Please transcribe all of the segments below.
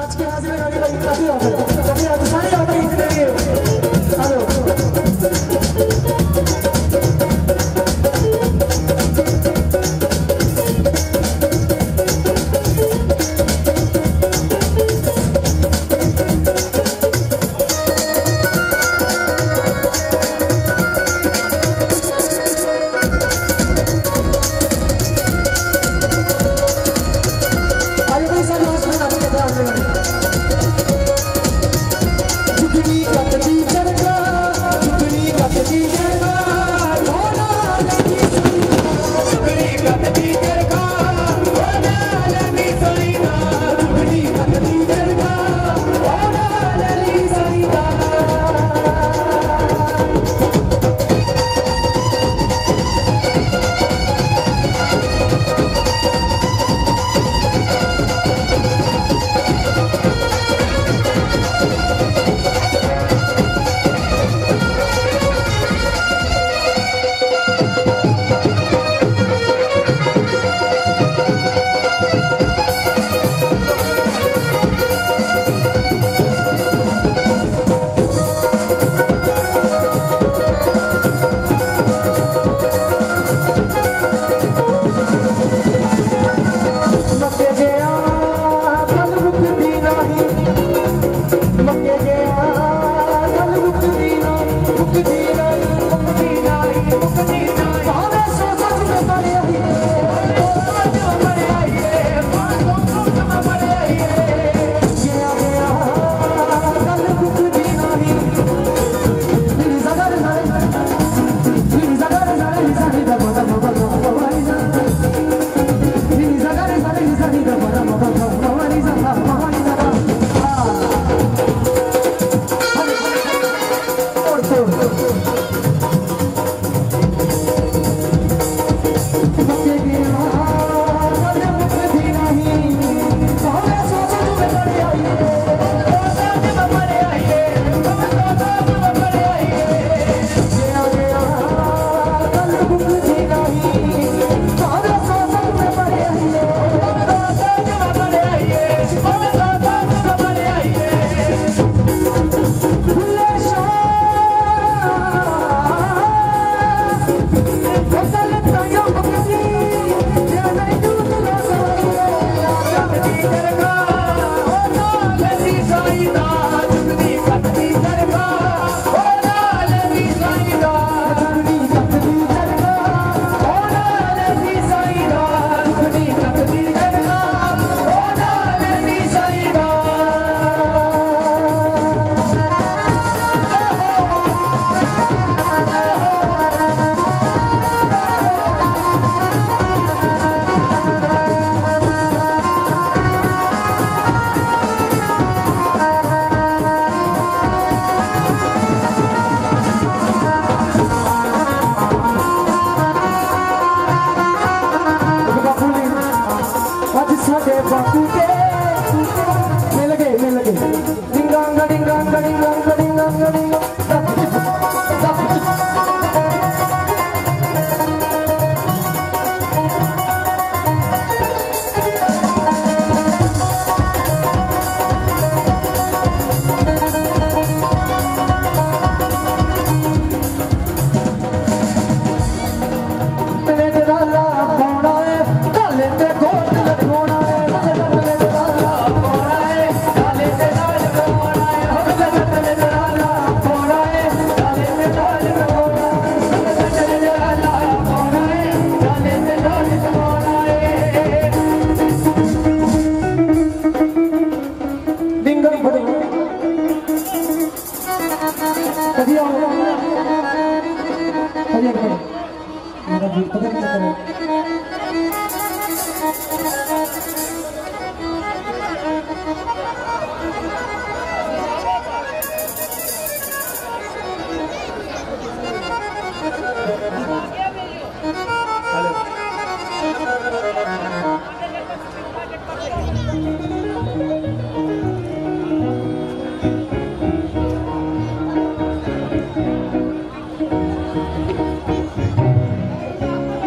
नाच के हाजिर होने वाली काफी कभी सारे आते हैं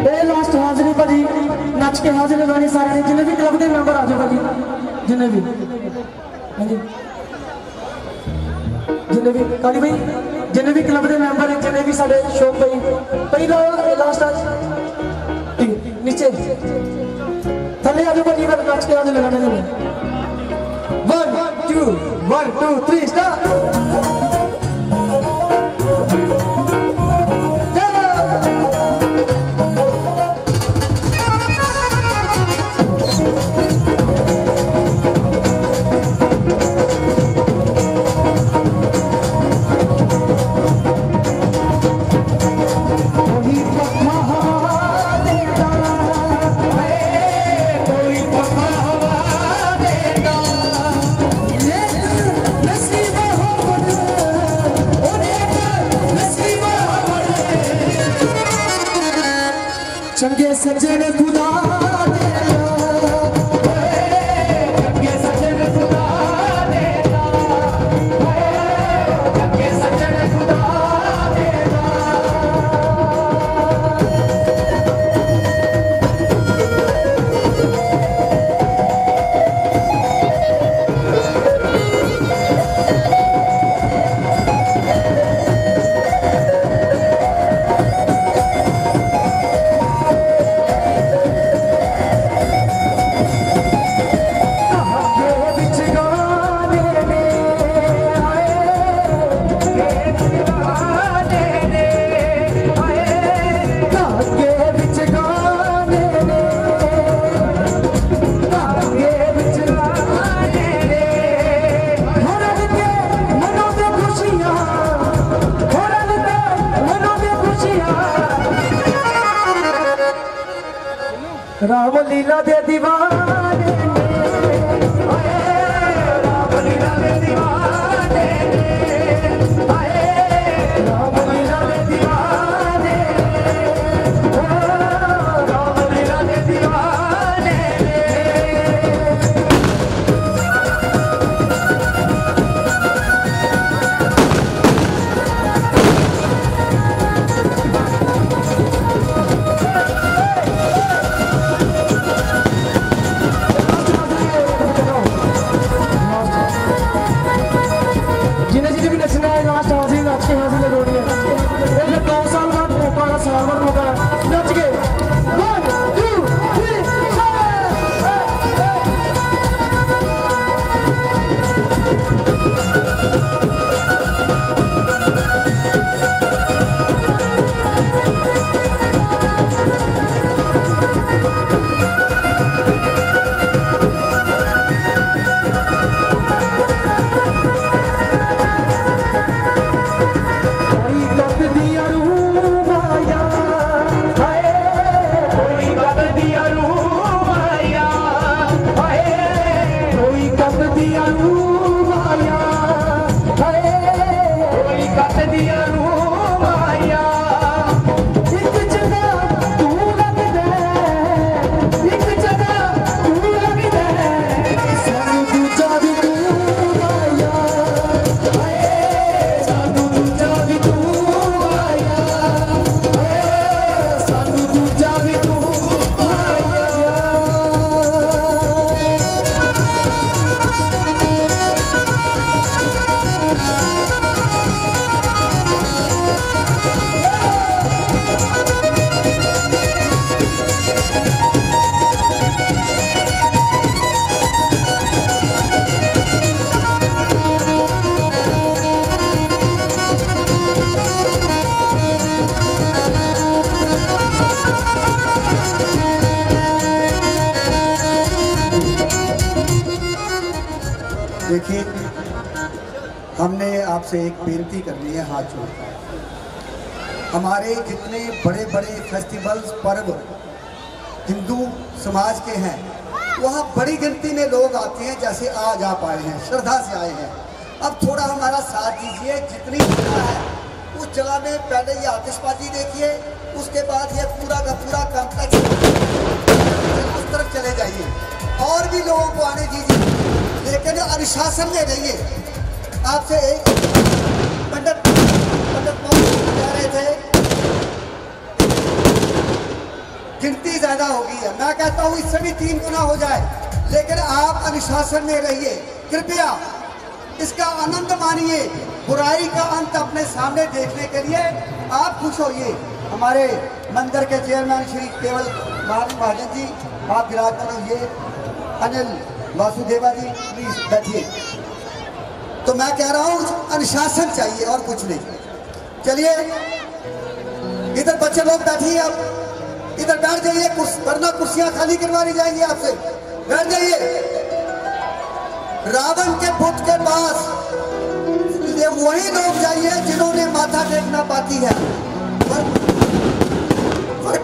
हेलो नाच के हाजिर गाने सारे जिन्हें भी क्लब के मेंबर आ जाओ भाई जिन्हें भी हाँ जी जिन्हें भी काली भाई जिन्हें भी क्लब के मैंबर हैं जिन्हें भी साढ़े शौक भाई पहला लास्ट आज नीचे थले आजू भाजी का नाच के आने लगाने लगे 1 2 3 स्टार्ट चंगे सजन खुदा चंगे सजन खुदा देना चंगे सजन खुदा देना राम लीला दे दीवाने राम लीला दे दीवाने राम लीला दे दीवाने राम लीला दे दीवाने देखिए हमने आपसे एक बेनती करनी है हाथ जोड़कर। हमारे जितने बड़े बड़े फेस्टिवल्स पर्व हिंदू समाज के हैं वहाँ बड़ी गिनती में लोग आते हैं, जैसे आज आप आए हैं, श्रद्धा से आए हैं। अब थोड़ा हमारा साथ दीजिए, जितनी जगह है उस जगह में पहले ये आतिशबाजी देखिए, उसके बाद ये पूरा का पूरा कॉम्प्लेक्स उस तरफ चले जाइए और भी लोगों को आने दीजिए, लेकिन अनुशासन में रहिए। आपसे एक पंडित कह रहे थे गिनती ज्यादा होगी है, मैं कहता हूँ इससे भी 3 गुना हो जाए, लेकिन आप अनुशासन में रहिए। कृपया इसका आनंद मानिए। बुराई का अंत अपने सामने देखने के लिए आप खुश होइए। हमारे मंदिर के चेयरमैन श्री केवल महाजन जी, आप विराजमान होइए। अनिल वासुदेवा जी, प्लीज बैठिए। तो मैं कह रहा हूँ अनुशासन चाहिए और कुछ नहीं। चलिए इधर बच्चे लोग बैठिए, आप इधर बैठ जाइए, वरना कुर्सियां खाली करवा ली जाएंगी आपसे। बैठ जाइए। रावण के पुत के पास ये वही लोग जाइए जिन्होंने माथा टेकना बाकी है।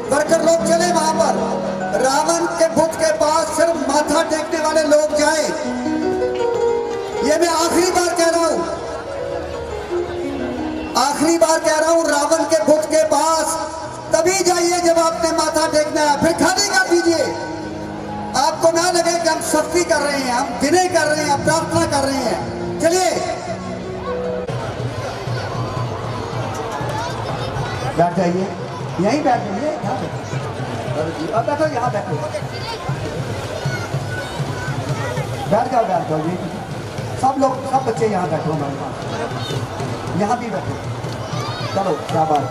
वर्कर लोग चले वहां पर। रावण के बुत के पास सिर्फ माथा टेकने वाले लोग जाएं। ये मैं आखिरी बार कह रहा हूं, आखिरी बार कह रहा हूं। रावण के बुत के पास तभी जाइए जब आपने माथा टेकना है, फिर खाली कर दीजिए। आपको ना लगे कि हम सख्ती कर रहे हैं, हम विनय कर रहे हैं, प्रार्थना कर रहे हैं। चलिए बैठ जाइए, यहीं बैठ जाइए। अब बैठो, यहाँ बैठो, बैठ जाओ, बैठ जाओ। ये सब लोग, सब बच्चे यहाँ बैठो, हमारे पास यहाँ भी बैठो। चलो क्या बात।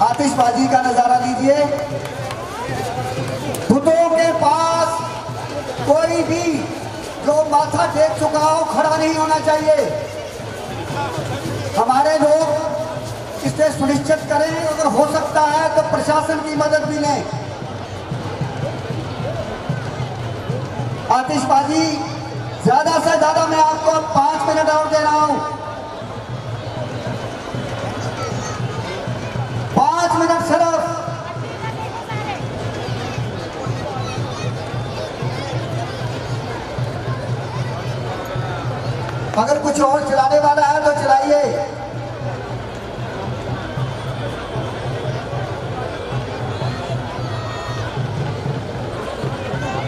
आतिशबाजी का नजारा लीजिए। बुतों के पास कोई भी जो माथा टेक चुका हो खड़ा नहीं होना चाहिए। हमारे लोग इसे सुनिश्चित करें, अगर हो सकता है तो प्रशासन की मदद भी लें। आतिशबाजी ज्यादा से ज्यादा मैं आपको 5 मिनट और दे रहा हूं। 5 मिनट सिर्फ। अगर कुछ और चलाने वाला है तो चलाइए।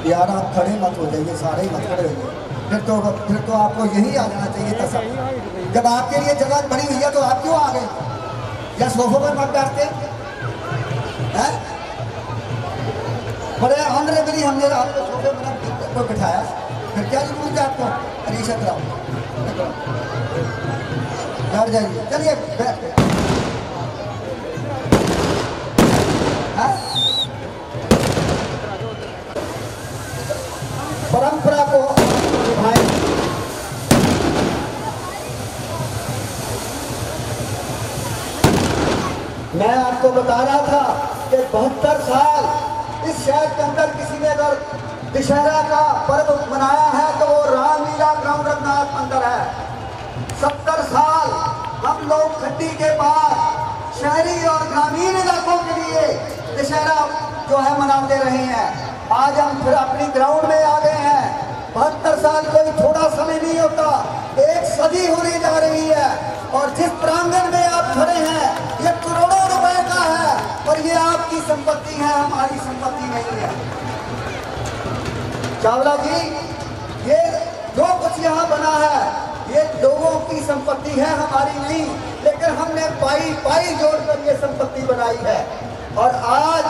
यार आप खड़े मत हो जाइए, सारे ही मत खड़े होइए। फिर तो आपको यही आ जाना चाहिए था सब। जब आपके लिए जगह बनी हुई है तो आप क्यों आ गए? या सोफे पर मत बैठते हैं? बड़े ऑनरेबली हमने आपको सोफे पर बिठाया, फिर क्या जरूरत है आपको रिश्वत कराओ? बैठ जाइए। चलिए बैठ। परंपरा को निभाएं। मैं आपको बता रहा था कि 72 साल इस शहर के अंदर किसी ने अगर दशहरा का पर्व मनाया है तो वो रामलीला ग्राउंड रघुनाथ मंदिर है। 70 साल हम लोग खड्डी के बाद शहरी और ग्रामीण इलाकों के लिए दशहरा जो है मनाते रहे हैं। आज हम फिर अपनी ग्राउंड में आ गए हैं। 72 साल कोई थोड़ा समय नहीं होता, 1 सदी होने जा रही है। और जिस प्रांगण में आप खड़े हैं ये करोड़ों रुपए का है और ये आपकी संपत्ति है, हमारी संपत्ति नहीं है। चावला जी, ये जो कुछ यहाँ बना है ये लोगों की संपत्ति है, हमारी नहीं। लेकिन हमने पाई जोड़कर ये संपत्ति बनाई है। और आज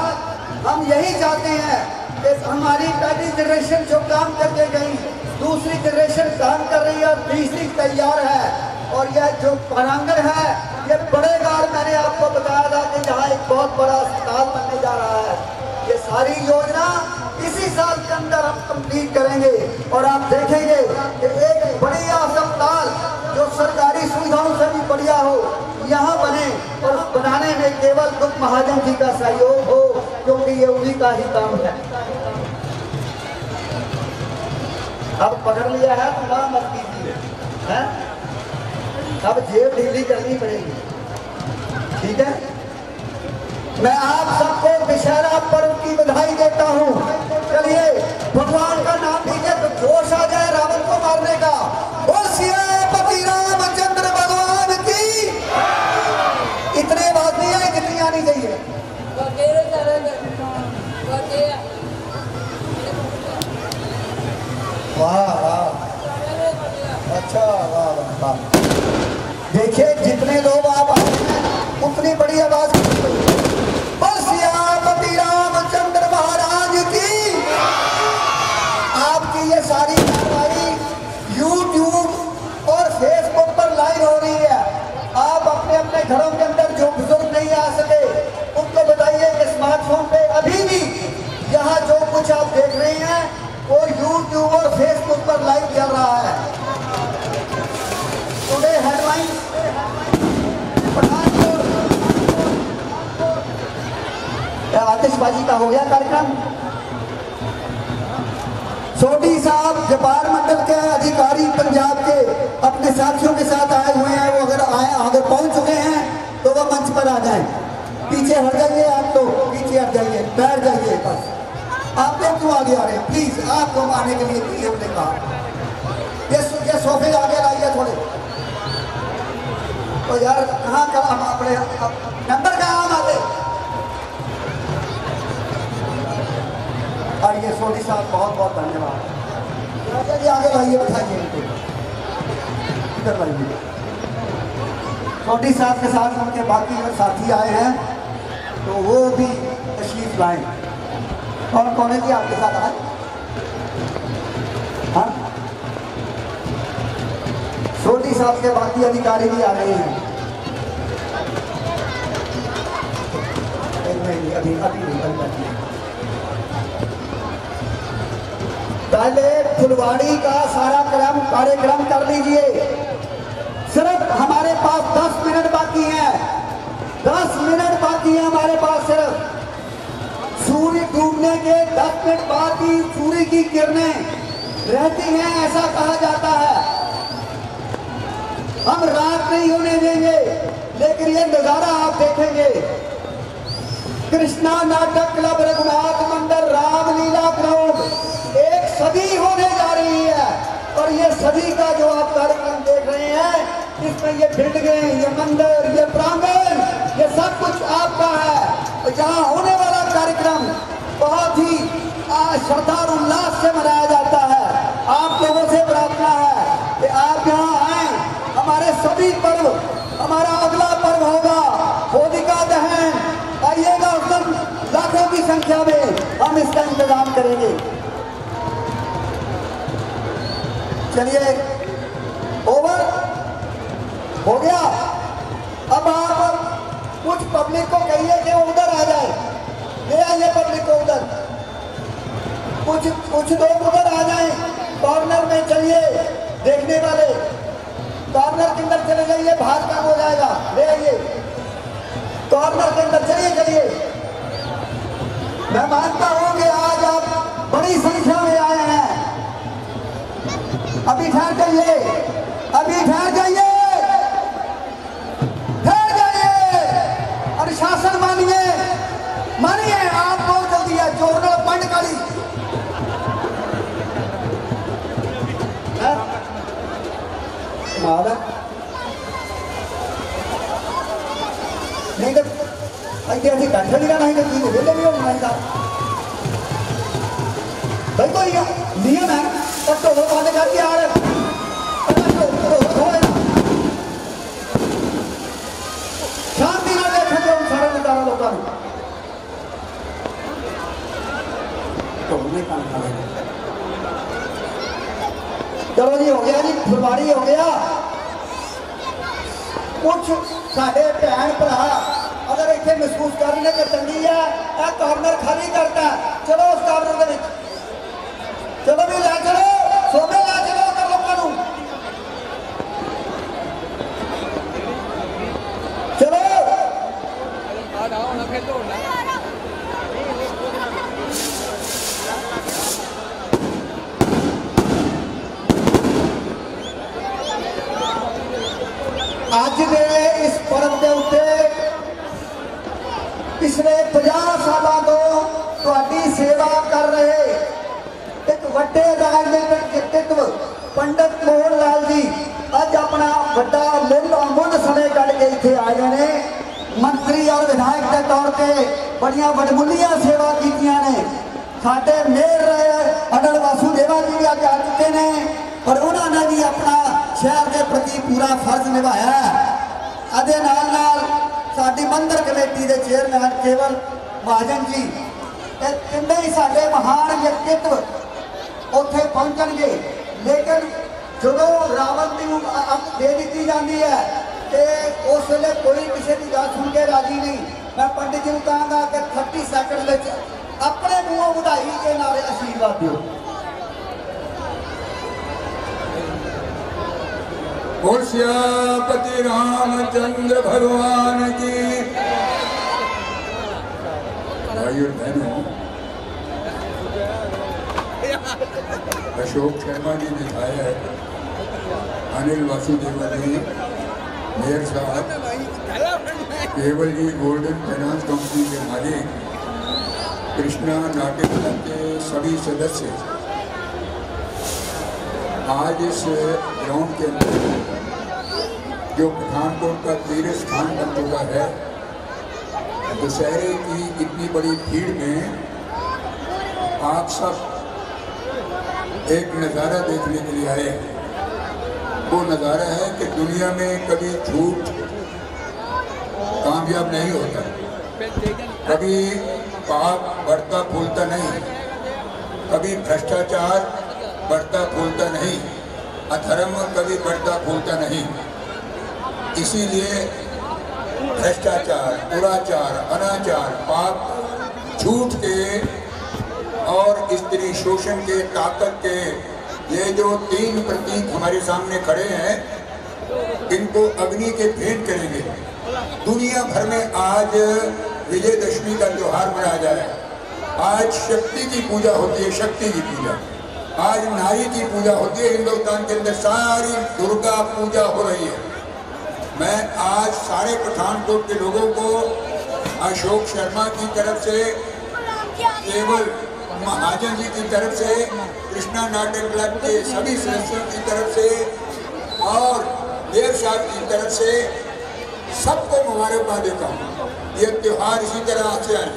हम यही चाहते हैं कि हमारी पहली जनरेशन जो काम करके गई, दूसरी जनरेशन काम कर रही है और तीसरी तैयार है। और यह जो प्रांगण है ये बढ़ेगा। और मैंने आपको बताया था कि यहाँ एक बहुत बड़ा अस्पताल बनने जा रहा है। ये सारी योजना इसी साल के अंदर हम कंप्लीट करेंगे और आप देखेंगे कि एक बढ़िया अस्पताल जो सरकारी सुविधाओं से भी बढ़िया हो यहाँ बने। और बनाने में केवल दुख महाजन जी का सहयोग हो, क्योंकि ये उन्हीं का ही काम है। अब पकड़ लिया है तो ना मत कीजिए, अब जेब ढीली करनी पड़ेगी, ठीक है। मैं आप सबको दशहरा पर्व की बधाई देता हूँ। चलिए भगवान का नाम लीजिए तो जोश आ जाए रावण को मारने का। बोल सियापति रामचंद्र भगवान की। इतने बात नहीं है, कितनी आनी चाहिए? वाह वाह, अच्छा वाह वाह। देखिए जितने लोग आप आए हैं उतनी बड़ी आवाज बोल सियापति रामचंद्र महाराज की। आपकी ये सारी कार्रवाई अभी भी यहाँ जो कुछ आप देख रहे हैं वो यूट्यूब और फेसबुक पर लाइव चल रहा है। टुडे हेडलाइन, आतिशबाजी का हो गया कार्यक्रम। सोडी साहब डिपार्टमेंटल के अधिकारी पंजाब के अपने साथियों के साथ आए हुए हैं, वो अगर पहुंच चुके हैं तो वो मंच पर आ जाएं। पीछे हट जाइए, आप लोग पीछे हट जाइए, बैठ जाइए। बस आप लोग क्यों आगे आ रहे हैं? प्लीज आप लोग आने के लिए हमने कहा ये सोफे आगे लाइए थोड़े। तो यार कहाँ का हम अपने नंबर कहाँ हम आते। और ये सोडी साहब बहुत बहुत धन्यवाद। ये आगे लाइए, बैठाइए इनको, इधर लाइए। सोडी साहब के साथ उनके बाकी साथी आए हैं तो वो भी तशरीफ लाएं। कौन कौन है जी आपके साथ आए? हाँ, सोडी साहब के बाकी अधिकारी भी आ रहे हैं। अभी पहले फुलवाड़ी का सारा कार्यक्रम कर लीजिए। सिर्फ हमारे पास 10 मिनट बाकी हैं, 10 मिनट बाकी है हमारे पास। सिर्फ सूर्य डूबने के 10 मिनट बाद ही सूर्य की किरणें रहती हैं, ऐसा कहा जाता है। हम रात नहीं होने देंगे, लेकिन ये नजारा आप देखेंगे। कृष्णा नाटक क्लब, रघुनाथ मंदिर, रामलीला ग्राउंड एक सदी होने जा रही है। और ये सदी का जो आप कार्यक्रम देख रहे हैं, इसमें ये बिल्डिंगें, ये मंदिर, ये प्रांगण, ये सब कुछ आपका है। यहाँ होने वाला कार्यक्रम बहुत ही श्रद्धा और उल्लास से मनाया जाता है। आप लोगों से प्रार्थना है कि आप यहाँ आए। हमारे सभी पर्व, हमारा अगला पर्व होगा होलिका दहन, आइएगा उस दिन लाखों की संख्या में हम इसका इंतजाम करेंगे। चलिए, ओवर हो गया। अब आप कुछ पब्लिक को कहिए कि वो उधर आ जाए, ले आइए पब्लिक को उधर। कुछ लोग उधर आ जाएं, कॉर्नर में चलिए। देखने वाले कॉर्नर के अंदर चले जाइए, बाहर काम हो जाएगा। ले आइए कॉर्नर के अंदर, चलिए। मैं मानता हूं कि आज आप बड़ी संख्या में आए हैं। अभी ठहर जाइए, अनुशासन मानिए। आप बहुत जल्दी है, जोरनल पंड काली नहीं तो ऐसे बैठे भी रहना है, वेले भी होना है भाई। कोई नियम है, तब तो वो बातें करके आ रहे शांति ना देखेंगे हम सारे नजारा लोगों तो काम खा लेंगे। चलो जी, हो गया जी, फुलवाड़ी हो गया। कुछ साढ़े भैन भरा अगर इतने महसूस कर रहे कि चंगी है कॉर्नर खाली करता है, चलो उस कॉर्नर के चलो भी लै चलो, सोमे लै चलो उधर लोगों को। चलो अज के इस पर्व के उत्ते पिछले 50 सालों तो तुहाडी सेवा कर रहे एक वड्डे राजनीतिक व्यक्तित्व पंडित मोहन लाल जी अज अपना वड्डा मुल समय कढ़ के इत्थे आए ने। मंत्री और विधायक के तौर पर बड़िया वडमुलिया सेवा कीतियां ने। साडे मेयर रहे अटल वासुदेवा जी भी अज आ चुके हैं और उन्होंने भी अपना शहर के प्रति पूरा फर्ज निभाया। अदे नाल साडी मंदिर कमेटी के चेयरमैन केवल महाजन जी किन्ने ही साडे महान व्यक्तित्व उत्थे पहुंचणगे। लेकिन जो रावण की दे दी जाती है तो उस वे कोई किसी की गल सुन के राजी नहीं। मैं पंडित जी को कहांगा कि 30 सैकंड में अपने मुंहों बधाई के नारे आशीर्वाद दो। बोल सियापति रामचंद्र भगवान की। भाई और बहनों, अशोक शर्मा जी दिखाया है, अनिल वासुदेवन जी, मेयर साहब, केवल जी गोल्डन फाइनेंस कंपनी के मालिक, कृष्णा नाट्य क्लब के सभी सदस्य आज इस ग्राउंड के अंदर जो पठानकोट का तीर्थ स्थान बन चुका है, दशहरे की इतनी बड़ी भीड़ में आप सब एक नज़ारा देखने के लिए आए। वो नज़ारा है कि दुनिया में कभी झूठ कामयाब नहीं होता, कभी पाप बढ़ता फूलता नहीं, कभी भ्रष्टाचार बढ़ता फूलता नहीं, अधर्म कभी बढ़ता फूलता नहीं। इसीलिए भ्रष्टाचार, दुराचार, अनाचार, पाप, झूठ के और स्त्री शोषण के, ताकत के ये जो तीन प्रतीक हमारे सामने खड़े हैं, इनको अग्नि के भेंट करेंगे। दुनिया भर में आज विजयदशमी का त्योहार मनाया जा रहा है। आज शक्ति की पूजा होती है, शक्ति की पूजा। आज नारी की पूजा होती है। हिंदुस्तान के अंदर सारी दुर्गा पूजा हो रही है। मैं आज सारे पठानकोट के लोगों को अशोक शर्मा की तरफ से, केवल महाजन जी की तरफ से, कृष्णा नाट्य क्लब के सभी सदस्यों की तरफ से और मेयर साहब की तरफ से सबको मुबारकबाद देता हूँ। ये त्योहार इसी तरह से आए।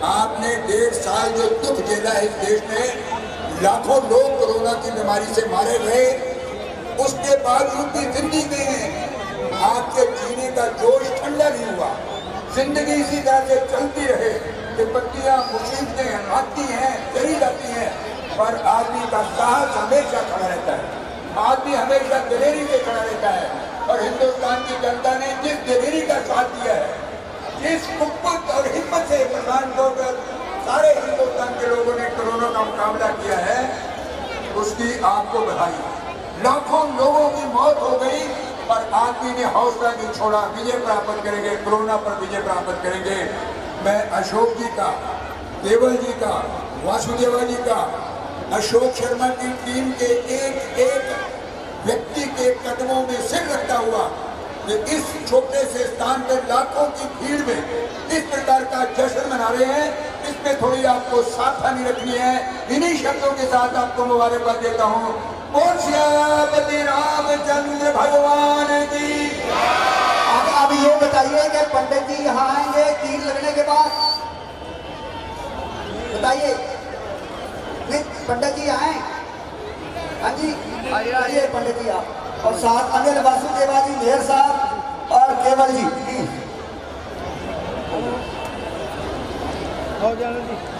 आपने 1.5 साल जो दुख झेला है इस देश में, लाखों लोग कोरोना की बीमारी से मारे गए, उसके बावजूद भी जिंदगी में आपके जीने का जोश ठंडा नहीं हुआ। जिंदगी इसी तरह से चलती रहे। विपत्तियां, मुसीबतें आती हैं, चली जाती हैं, पर आदमी का साहस हमेशा खड़ा रहता है। आदमी हमेशा दिलेरी से खड़ा रहता है। और हिंदुस्तान की जनता ने जिस दिलेरी का साथ दिया है, जिस कुव्वत और हिम्मत से पठानकोट सारे हिंदुस्तान के लोगों ने कोरोना का मुकाबला किया है, उसकी आपको बधाई। लाखों लोगों की मौत हो गई, पर आदमी ने हौसला नहीं छोड़ा। विजय प्राप्त करेंगे, कोरोना पर विजय प्राप्त करेंगे। मैं अशोक जी का, केवल जी का, वासुदेवा जी का, अशोक शर्मा की टीम के एक एक व्यक्ति के कदमों में सिर रखता हुआ कि इस छोटे से स्थान पर लाखों की भीड़ में इस प्रकार का जश्न मना रहे हैं, इसमें थोड़ी आपको सावधानी रखनी है। इन्हीं शब्दों के साथ आपको मुबारकबाद देता हूँ। बोल सियापति रामचंद्र भगवान की। अब ये बताइए कि पंडित जी यहाँ आएंगे तीर लगने के बाद, बताइए। नहीं, पंडित जी आए। हाँ जी, आइए पंडित जी आप, और साथ अनिल वासुदेवा जी, मेयर साहब और केवल जी।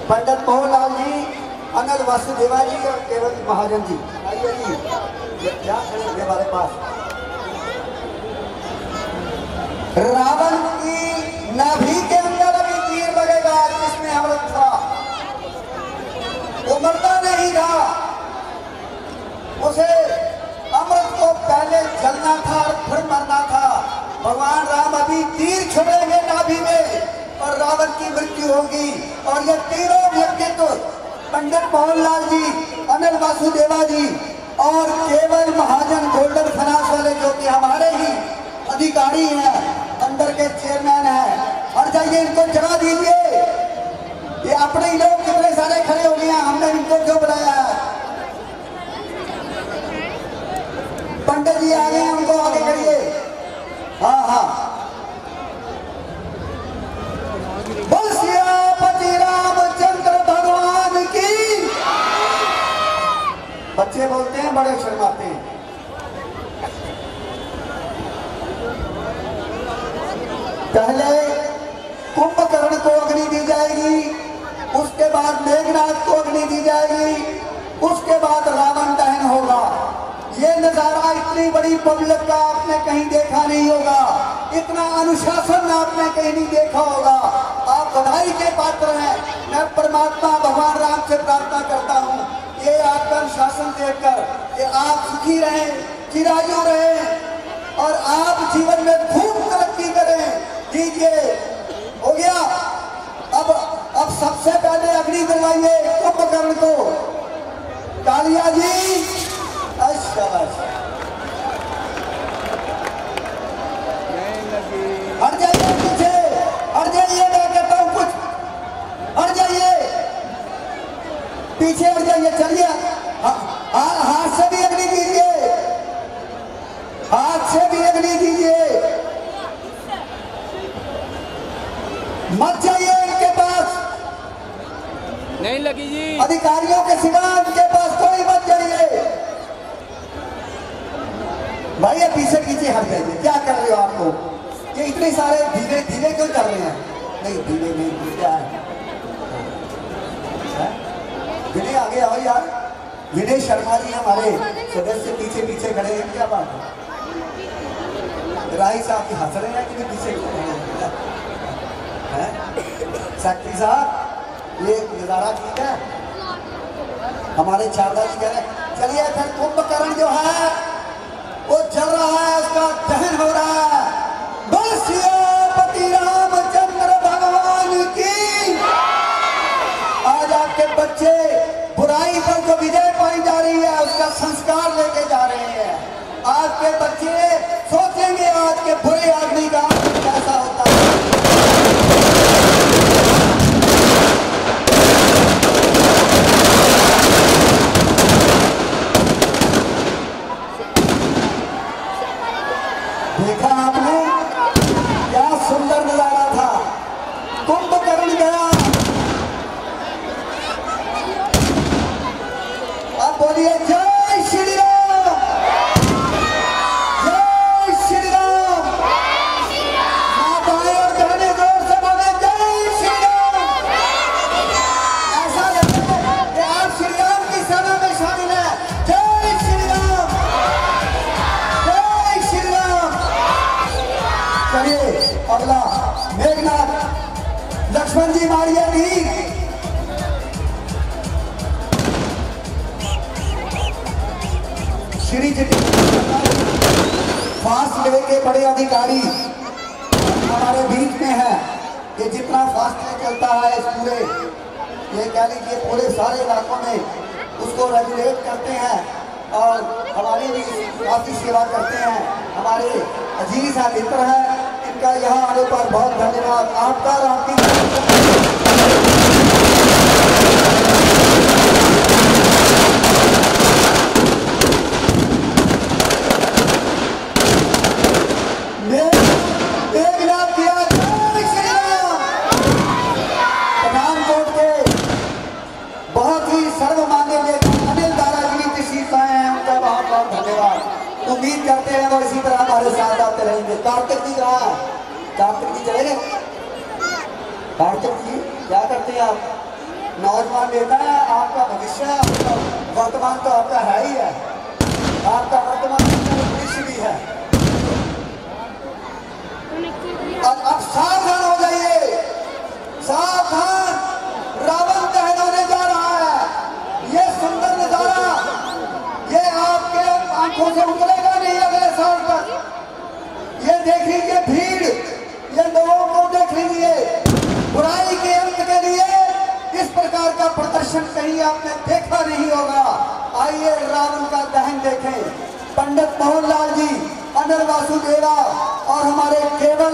पंडित मोहनलाल जी, अनिल वासुदेवा जी और केवल महाजन जी, आइए जी, क्या करेंगे हमारे पास। रावण की नाभि के अंदर अभी तीर लगेगा, जिसमें अमृत था वो मरता नहीं रहा। उसे अमृत को पहले जलना था और फिर मरना था। भगवान राम अभी तीर छोड़ेंगे नाभि में और रावण की मृत्यु होगी। और ये तीनों व्यक्तित्व पंडित मोहनलाल जी, अनिल वासुदेवा जी और केवल महाजन गोल्डन फाइनेंस वाले, जो कि हमारे ही अधिकारी हैं, अंदर के चेयरमैन हैं, और जाइए इनको जगा दीजिए। ये अपने ही लोग कितने सारे खड़े हो गए हैं, हमने इनको क्यों बुलाया है। पंडित जी आ गए हैं, उनको आगे करिए। हाँ हाँ, बोल सियापति रामचंद्र भगवान की। बच्चे बोलते हैं, बड़े शर्माते हैं। पहले कुंभकर्ण को अग्नि दी जाएगी, उसके बाद मेघनाथ को अग्नि दी जाएगी, उसके बाद रावण दहन होगा। ये नजारा इतनी बड़ी पब्लिक का आपने कहीं देखा नहीं होगा, इतना अनुशासन आपने कहीं नहीं देखा होगा। आप बधाई के पात्र हैं। मैं परमात्मा भगवान राम से प्रार्थना करता हूँ, ये आपका अनुशासन देखकर कि आप सुखी रहें, चिरायु रहें और आप जीवन में खूब तरक्की करें। दीजिए, हो गया। अब सबसे पहले अग्नि दिलवाइए कुंभकर्ण को। कालिया जी, शाबाश। हट जाइए पीछे, हट जाइए, मैं कहता हूँ कुछ, हट जाइए पीछे, हट जाइए, चलिए। हाथ से भी अग्नि दीजिए, हाथ से भी अग्नि दीजिए। मत जाइए इनके पास, नहीं लगी जी। अधिकारियों के सिवा इनके पास कोई मत जाइए। भाई ये पीछे पीछे हट जाइए, क्या कर रहे हो आप लोग? ये इतने सारे धीरे धीरे क्यों चल रहे हैं? नहीं धीरे नहीं, क्या है? विनय आगे आओ यार। विनय शर्मा जी हमारे सदस्य पीछे पीछे खड़े हैं, क्या बात है? राही साहब की हंस रहे हैं कि पीछे हैं? सेक्रेटरी साहब, ये नजारा ठीक है? हमारे चावला जी कह रहे हैं चलिए फिर कुंभकर्ण जो है वो चल रहा है, उसका दहन हो रहा है। बोल सियापति रामचंद्र भगवान की। आज आपके बच्चे बुराई पर जो विजय पाई जा रही है उसका संस्कार लेके जा रहे हैं। आज के बच्चे सोचेंगे आज के बुरे आदमी का कैसा होता है। देखा आपने क्या सुंदर नजारा था? कुंभकर्ण गया। अब बोलिए जय श्री राम, जय श्री राम। माताएं और बहनें जोर से बोले जय श्री राम। ऐसा लगता है कि आप श्री राम की सेना में शामिल है। जय श्री राम, जय श्री राम। चलिए अगला मेघनाथ, लक्ष्मण जी मारिए तीर। श्री जी फासले के बड़े अधिकारी हमारे बीच में है। ये जितना फासले चलता है इस पूरे, ये कह लीजिए पूरे सारे इलाकों में उसको रेगुलेट करते हैं और हमारी भी काफी सेवा करते हैं। हमारे अजीज हैं, मित्र हैं, इनका यहाँ आने पर बहुत धन्यवाद आपका और आपकी। पठानकोट के बहुत ही सर्वमान्य नेता अनिल दादागिरी की शीर्षाएं हैं, उनका बहुत बहुत धन्यवाद। उम्मीद करते हैं वो इसी तरह हमारे साथ आते रहेंगे। कार्तिक जी कहाँ है? कार्तिक जी चले गए? कार्तिक जी क्या करते हैं आप? नौजवान नेता है, आपका भविष्य है, आपका वर्तमान तो आपका है ही है, आपका वर्तमान भविष्य भी है। अब सावधान हो जाइए, सावधान, रावण दहन होने जा रहा है। ये सुंदर नजारा ये आपके आंखों से उतरेगा नहीं अगले साल तक। ये देख लीजिए भीड़, ये लोगों को देख लीजिए। बुराई के अंत के लिए इस प्रकार का प्रदर्शन कहीं आपने देखा नहीं होगा। आइए रावण का दहन देखें। पंडित मोहनलाल जी, अनिल वासुदेवा और हमारे केवल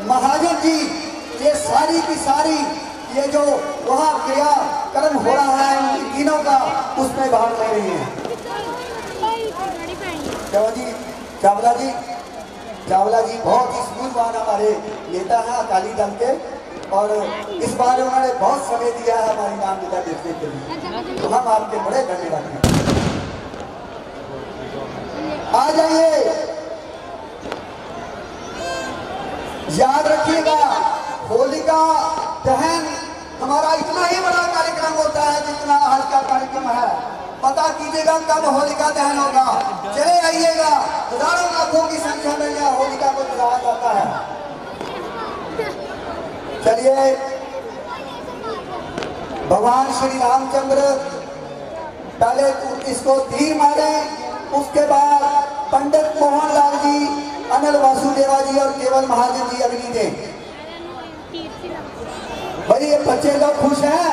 महाजन जी, ये सारी की सारी ये जो वहाँ क्रिया कर्म हो रहा है इन तीनों का, उसमें भाग ले रही है। चावला जी, चावला जी बहुत ही सूझवान हमारे नेता हैं अकाली दल के, और इस बार उन्होंने बहुत समय दिया है हमारी नाम नेता देखने के लिए, तो हम आपके बड़े धन्यवाद हैं। आ जाइए, याद रखिएगा होलिका दहन हमारा इतना ही बड़ा कार्यक्रम होता है जितना आज का कार्यक्रम है। पता कीजिएगा कब होलिका दहन होगा, चले आइएगा। हजारों लाखों की संख्या में यह होलिका को जलाया जाता है। चलिए भगवान श्री रामचंद्र पहले इसको तीर मारे, उसके बाद पंडित मोहनलाल जी, अनिल वासुदेवा जी और केवल महाजन जी अग्नि दे। भाई ये बच्चे लोग खुश हैं,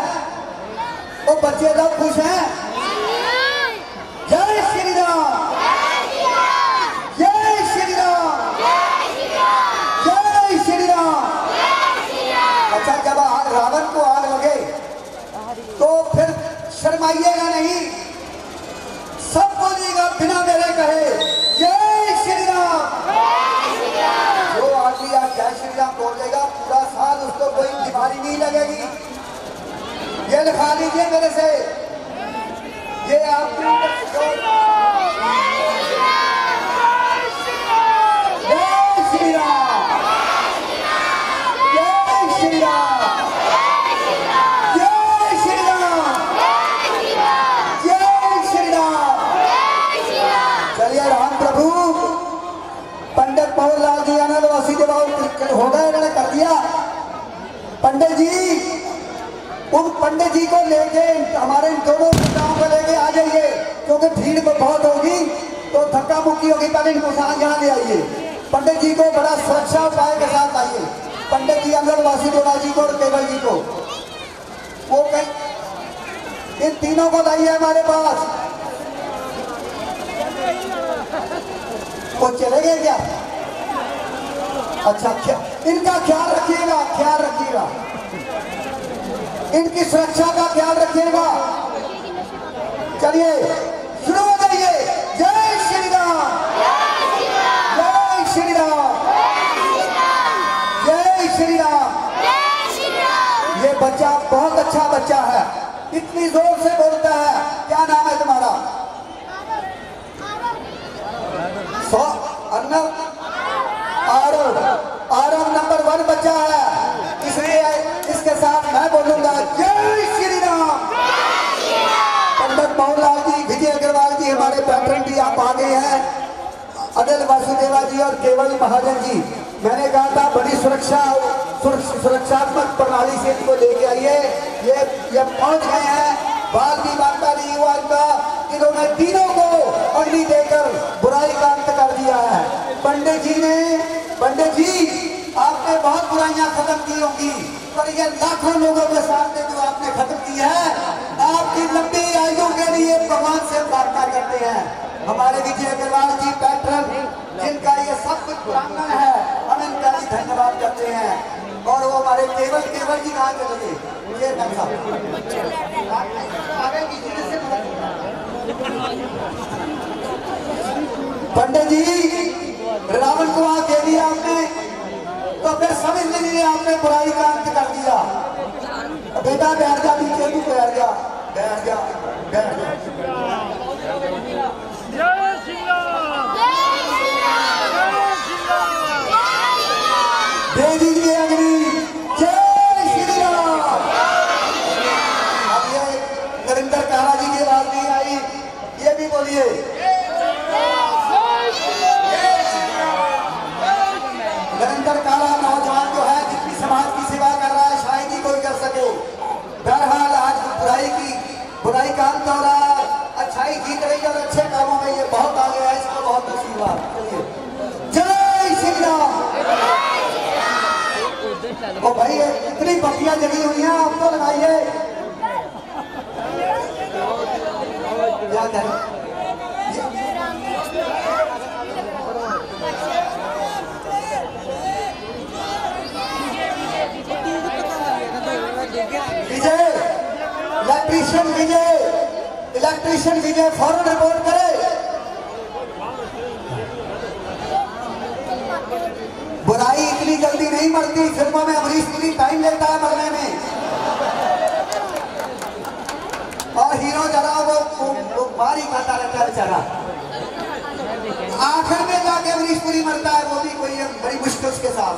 वो बच्चे लोग खुश हैं। जय श्री राम, जय श्री राम, जय श्री राम। अच्छा, जब रावण को आग लगे तो फिर शर्माइएगा नहीं, सब बोलिएगा बिना मेरे कहे जय श्री राम। जो आदमी आप जय श्री राम बोल देगा पूरा साल उसको कोई बीमारी नहीं लगेगी। ये लिखा लीजिए मेरे से, ये आपकी जय श्री राम, जय श्री राम, जय श्री राम, जय श्री राम। चलिए राम प्रभु पंडित मोहनलाल जी अनिल वासुदेवा हो गए, इन्होंने कर दिया। पंडित जी, उन पंडित जी को लेके हमारे इन दोनों पिताओं को लेके आ जाइए, क्योंकि भीड़ बहुत होगी तो धक्का मुक्की होगी। पहले इनको यहाँ ले आइए। पंडित जी को बड़ा सुरक्षा उपाय के साथ आइए। पंडित जी अनिल वासुदेवा जी को और केवल जी को, वो इन तीनों को लाइए हमारे पास। वो चले गए क्या? अच्छा, इनका ख्याल रखिएगा, ख्याल रखिएगा, इनकी सुरक्षा का ख्याल रखिएगा। चलिए शुरू हो जाइए। जय श्री राम, जय श्री राम, जय श्री राम। ये बच्चा बहुत अच्छा बच्चा है, इतनी जोर से बोलता है। क्या नाम है तुम्हारा? आरव। आरव नंबर 1 बच्चा है, इसलिए इसके साथ मैं बोलूंगा जय श्री राम। पंडित मोहनलाल जी, विजय अग्रवाल जी, हमारे पैटर्न जी आप आ गए हैं। अनिल वासुदेवा जी और केवल महाजन जी, मैंने कहा था बड़ी सुरक्षात्मक प्रणाली से इनको लेके आइए। ये पहुंच गए हैं, बाल भी बांटा नहीं हुआ इनका। इन्होंने तीनों को अग्नि देकर बुराई का अंत कर दिया है। पंडित जी आपने बहुत बुराइयां खत्म की होंगी, पर ये लाखों लोगों के सामने जो आपने खत्म की है, आपकी लंबी आयु के लिए भगवान से प्रार्थना करते हैं। हमारे विजय अग्रवाल जी पैटर्न, जिनका ये सब कुछ प्रांगण है, हम इनका भी धन्यवाद करते हैं। और वो हमारे केवल जी कहाँ चले गए? ये पंडित जी, रावण को आग दे दिया आपने, तो फिर समझ लीजिए आपने बुराई का अंत कर दिया। बेटा बैठ जा, नीचे तू बैठ जा, बैठ जा, बैठ जा। दे दीजिए अग्नि। जय श्री राम। अब ये नरेंद्र काला जी की बात नहीं आई, ये भी बोलिए। नरेंद्र काला नौजवान जो है, जितनी समाज की सेवा कर रहा है, शायद ही कोई कर सके। बहरहाल आज बुराई का अंत हो रहा है, अच्छाई जीत रही है और अच्छे कामों में ये बहुत आगे है, इसको बहुत आशीर्वाद। चलिए जय श्री राम। ओ भाई, इतनी बत्तियां जगी हुई हैं, आप तो लगाइए। क्या करें? विजय, इलेक्ट्रीशियन विजय फौरन रिपोर्ट करे। बुराई इतनी जल्दी नहीं मरती। फिल्मों में अमरीश पुरी टाइम लेता है मरने में, और हीरो जरा वो बारी खाता रहता है बेचारा। आखिर में जाके अमरीश पुरी मरता है, वो भी कोई बड़ी मुश्किल के साथ।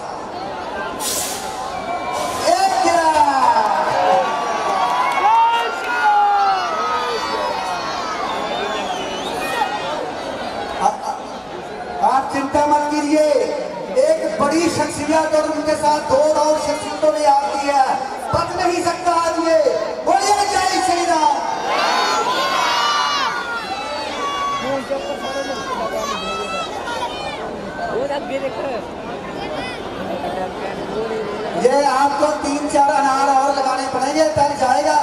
आप चिंता मत कीजिए, एक बड़ी शख्सियत और उनके साथ 2 और शख्सियतों ने याद की है, बच नहीं सकता आज ये। बोलिए ये आपको 3-4 अनार और लगाने पड़ेंगे तब जाएगा।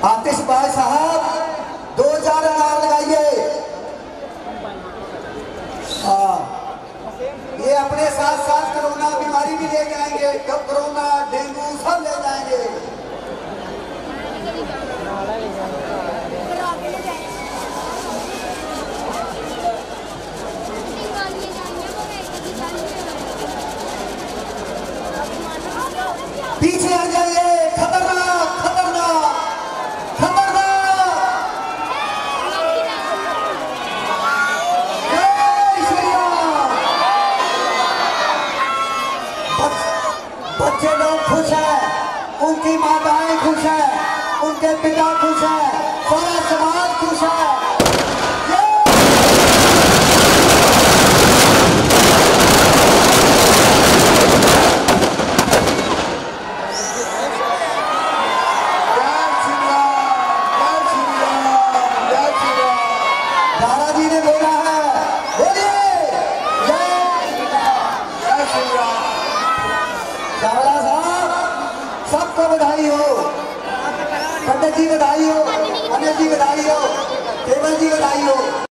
आतिशभाई साहब 2-4 अनार लगाइए। हाँ, ये अपने साथ साथ कोरोना बीमारी भी ले जाएंगे, कब कोरोना डेंगू सब ले जाएंगे। पीछे आ जाइए, खतरनाक खतरनाक खतरनाक। जय श्री राम। बच्चे लोग खुश हैं, उनकी माताएं खुश हैं, उनके पिता खुश हैं, सारा समाज खुश है। दादाजी ने बोला है, बोलिए चावला साहब, सबको बधाई हो। पंडित जी बधाई हो, अनिल जी बधाई हो, केवल जी बधाई हो।